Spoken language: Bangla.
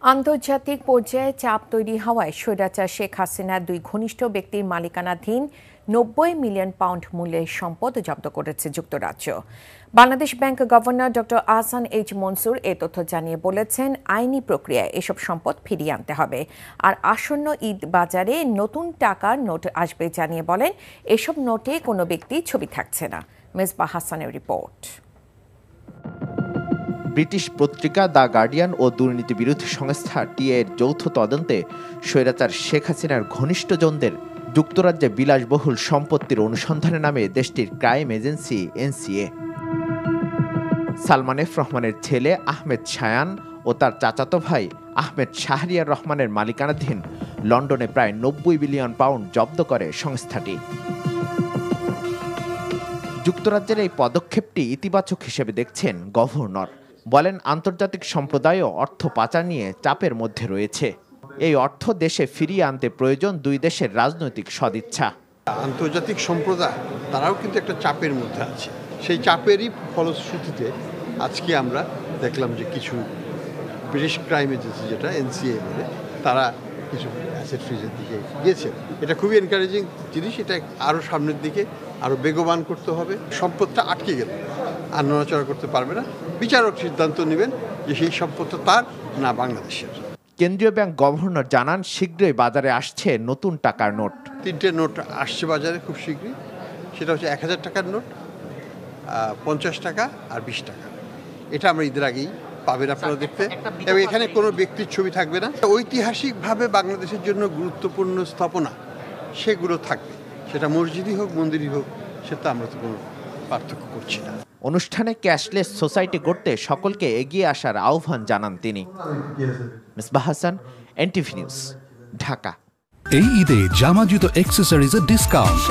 আন্তর্জাতিক পর্যায়ে চাপ তৈরি হওয়ায় স্বৈরাচার শেখ হাসিনার দুই ঘনিষ্ঠ ব্যক্তির মালিকানাধীন ৯০ মিলিয়ন পাউন্ড মূল্যের সম্পদ জব্দ করেছে যুক্তরাজ্য। Bangladesh bank governor doctor Ahsan H Mansur এ তথ্য জানিয়ে বলেছেন, আইনি প্রক্রিয়ায় এসব সম্পদ ফিরিয়ে আনতে হবে। আর আসন্ন ঈদ বাজারে নতুন টাকার নোট আসবে জানিয়ে বলেন, এসব নোটে কোনো ব্যক্তির ছবি থাকছে না। মেজবাহ হাসানের রিপোর্ট। ব্রিটিশ পত্রিকা দ্য গার্ডিয়ান ও দুর্নীতি বিরোধী সংস্থা টিএ এর যৌথ তদন্তে স্বৈরাচার শেখ হাসিনার ঘনিষ্ঠজনদের যুক্তরাজ্যে বিলাসবহুল সম্পত্তির অনুসন্ধানে নামে দেশটির crime agency NCA. Salman F রহমানের ছেলে আহমেদ শায়ান ও তার চাচাতো ভাই আহমেদ শাহরিয়ার রহমানের মালিকানাধীন লন্ডনে প্রায় ৯০ বিলিয়ন পাউন্ড জব্দ করে সংস্থাটি। যুক্তরাজ্যের এই পদক্ষেপটি ইতিবাচক হিসেবে দেখছেন গভর্নর। বলেন, আন্তর্জাতিক সম্প্রদায়ও অর্থ পাচার নিয়ে চাপের মধ্যে রয়েছে। এই অর্থ দেশে ফিরিয়ে আনতে প্রয়োজন দুই দেশের রাজনৈতিক সদিচ্ছা। আন্তর্জাতিক সম্প্রদায় তারাও কিন্তু একটা চাপের মধ্যে আছে। সেই চাপেরই ফলশ্রুতিতে আজকে আমরা দেখলাম যে কিছু ব্রিটিশ ক্রাইম এজেন্সি, যেটা এনসিএ বলে, তারা কিছু অ্যাসেট ফ্রিজের দিকে গিয়েছে। এটা খুবই এনকারেজিং জিনিস। এটা আরও সামনের দিকে আরও বেগবান করতে হবে। সম্পদটা আটকে গেল, আর নড়াচড়া করতে পারবে না। বিচারক সিদ্ধান্ত নেবেন যে সেই সম্পদটা তার না বাংলাদেশের। কেন্দ্রীয় ব্যাংক গভর্নর জানান, শীঘ্রই বাজারে আসছে নতুন টাকার নোট। 3টে নোট আসছে বাজারে খুব শীঘ্রই। সেটা হচ্ছে 1000 টাকার নোট, 50 টাকা আর 20 টাকা। এটা আমরা ঈদের আগেই পাবেন আপনারা দেখতে। এবং এখানে কোনো ব্যক্তির ছবি থাকবে না। ঐতিহাসিকভাবে বাংলাদেশের জন্য গুরুত্বপূর্ণ স্থাপনা সেগুলো থাকবে। সেটা মসজিদই হোক, মন্দিরই হোক, সেটা আমরা তো কোনো পার্থক্য করছি না। অনুষ্ঠানে ক্যাশলেস সোসাইটি গড়তে সকলকে এগিয়ে আসার আহ্বান জানান তিনি। Mezbah Hasan, NTV news, Dhaka. এই ঈদে জামা জুতো অ্যাক্সেসরিজের ডিসকাউন্ট।